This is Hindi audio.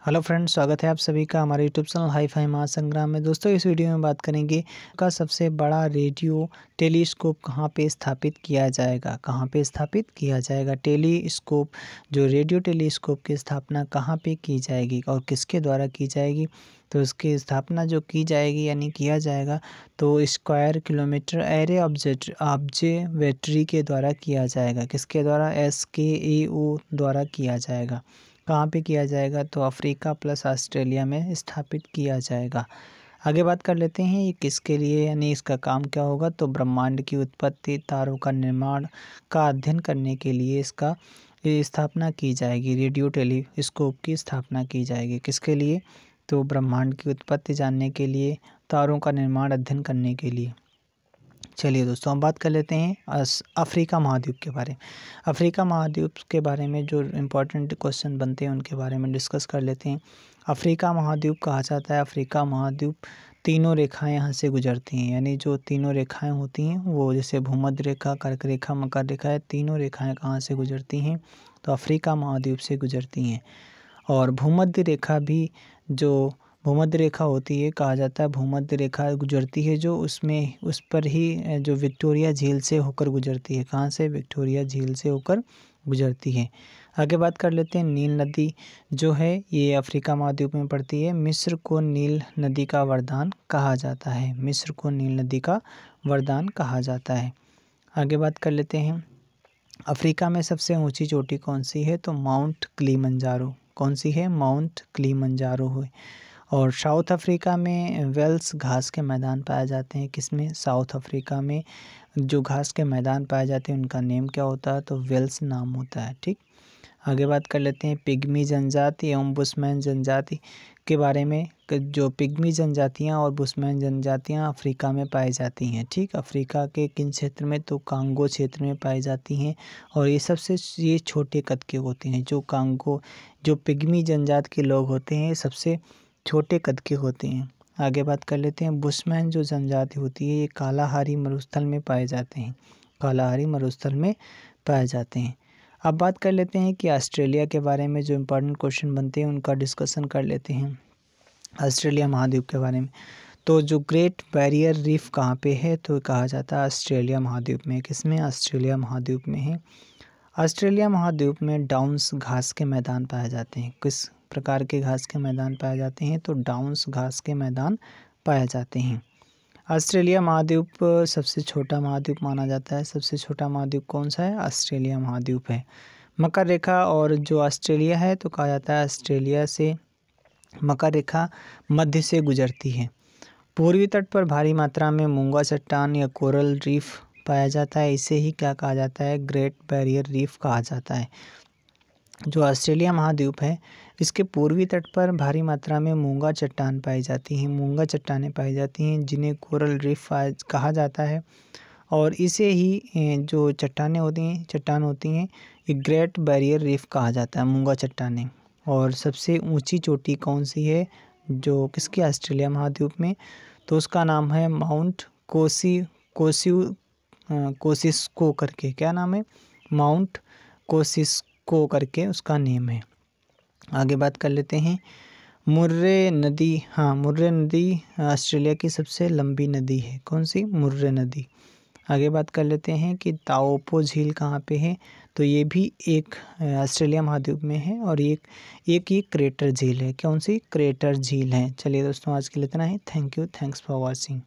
हेलो फ्रेंड्स, स्वागत है आप सभी का हमारे यूट्यूब चैनल हाई फाई महासंग्राम में। दोस्तों, इस वीडियो में बात करेंगे का सबसे बड़ा रेडियो टेलीस्कोप कहाँ पे स्थापित किया जाएगा। कहाँ पे स्थापित किया जाएगा टेलीस्कोप, जो रेडियो टेलीस्कोप की स्थापना कहाँ पे की जाएगी और किसके द्वारा की जाएगी। तो इसकी स्थापना जो की जाएगी यानी किया जाएगा तो स्क्वायर किलोमीटर एरे ऑब्जर्वेटरी के द्वारा किया जाएगा। किसके द्वारा? SKAO द्वारा किया जाएगा। कहाँ पे किया जाएगा? तो अफ्रीका प्लस ऑस्ट्रेलिया में स्थापित किया जाएगा। आगे बात कर लेते हैं ये किसके लिए यानी इसका काम क्या होगा। तो ब्रह्मांड की उत्पत्ति, तारों का निर्माण का अध्ययन करने के लिए इसका स्थापना की जाएगी। रेडियो टेलीस्कोप की स्थापना की जाएगी। किसके लिए? तो ब्रह्मांड की उत्पत्ति जानने के लिए, तारों का निर्माण अध्ययन करने के लिए। चलिए दोस्तों, हम बात कर लेते हैं अफ्रीका महाद्वीप के बारे में। अफ्रीका महाद्वीप के बारे में जो इम्पोर्टेंट क्वेश्चन बनते हैं उनके बारे में डिस्कस कर लेते हैं। अफ्रीका महाद्वीप कहा जाता है, अफ्रीका महाद्वीप तीनों रेखाएं यहाँ से गुजरती हैं। यानी जो तीनों रेखाएं होती हैं वो जैसे भूमध्य रेखा, कर्क रेखा, मकर रेखा है, तीनों रेखाएं कहाँ से गुजरती हैं? तो अफ्रीका महाद्वीप से गुजरती हैं। और भूमध्य रेखा भी, जो भूमध्य रेखा होती है, कहा जाता है भूमध्य रेखा गुजरती है जो उसमें उस पर ही जो विक्टोरिया झील से होकर गुजरती है। कहाँ से? विक्टोरिया झील से होकर गुजरती है। आगे बात कर लेते हैं नील नदी जो है ये अफ्रीका महाद्वीप में पड़ती है। मिस्र को नील नदी का वरदान कहा जाता है। मिस्र को नील नदी का वरदान कहा जाता है। आगे बात कर लेते हैं अफ्रीका में सबसे ऊंची चोटी कौन सी है? तो माउंट किलिमंजारो। कौन सी है? माउंट किलिमंजारो है। और साउथ अफ्रीका में वेल्स घास के मैदान पाए जाते हैं। किसमें? साउथ अफ्रीका में जो घास के मैदान पाए जाते हैं उनका नेम क्या होता है? तो वेल्स नाम होता है। ठीक, आगे बात कर लेते हैं पिग्मी जनजाति एवं बुशमैन जनजाति के बारे में। जो पिग्मी जनजातियां और बुशमैन जनजातियां अफ्रीका में पाई जाती हैं। ठीक, अफ्रीका के किन क्षेत्र में? तो कांगो क्षेत्र में पाई जाती हैं। और ये छोटे कद के होते हैं। जो पिग्मी जनजाति के लोग होते हैं सबसे छोटे कद के होते हैं। आगे बात कर लेते हैं बुशमैन जो जनजाति होती है ये कालाहारी मरुस्थल में पाए जाते हैं। कालाहारी मरुस्थल में पाए जाते हैं। अब बात कर लेते हैं कि ऑस्ट्रेलिया के बारे में जो इम्पोर्टेंट क्वेश्चन बनते हैं उनका डिस्कशन कर लेते हैं। ऑस्ट्रेलिया महाद्वीप के बारे में तो जो ग्रेट बैरियर रीफ कहाँ पे है? तो कहा जाता है ऑस्ट्रेलिया महाद्वीप में। किसमें? ऑस्ट्रेलिया महाद्वीप में है। ऑस्ट्रेलिया महाद्वीप में डाउन्स घास के मैदान पाए जाते हैं। किस प्रकार के घास के मैदान पाए जाते हैं? तो डाउन्स घास के मैदान पाए जाते हैं। ऑस्ट्रेलिया महाद्वीप सबसे छोटा महाद्वीप माना जाता है। सबसे छोटा महाद्वीप कौन सा है? ऑस्ट्रेलिया महाद्वीप है। मकर रेखा और जो ऑस्ट्रेलिया है तो कहा जाता है ऑस्ट्रेलिया से मकर रेखा मध्य से गुजरती है। पूर्वी तट पर भारी मात्रा में मूंगा चट्टान या कोरल रीफ पाया जाता है। इसे ही क्या कहा जाता है? ग्रेट बैरियर रीफ कहा जाता है। जो ऑस्ट्रेलिया महाद्वीप है इसके पूर्वी तट पर भारी मात्रा में मूंगा चट्टान पाई जाती हैं। मूंगा चट्टानें पाई जाती हैं जिन्हें कोरल रीफ कहा जाता है। और इसे ही जो चट्टान होती हैं ये ग्रेट बैरियर रीफ कहा जाता है, मूंगा चट्टानें। और सबसे ऊंची चोटी कौन सी है जो किसकी? ऑस्ट्रेलिया महाद्वीप में? तो उसका नाम है माउंट कोसिस्को करके। क्या नाम है? माउंट कोसिस्को करके उसका नेम है। आगे बात कर लेते हैं मुर्रे नदी। मुर्रे नदी ऑस्ट्रेलिया की सबसे लंबी नदी है। कौन सी? मुर्रे नदी। आगे बात कर लेते हैं कि ताओपो झील कहाँ पे है? तो ये भी एक ऑस्ट्रेलिया महाद्वीप में है और एक ये क्रेटर झील है। कौन सी? क्रेटर झील है। चलिए दोस्तों, आज के लिए इतना ही। Thank you, thanks for watching.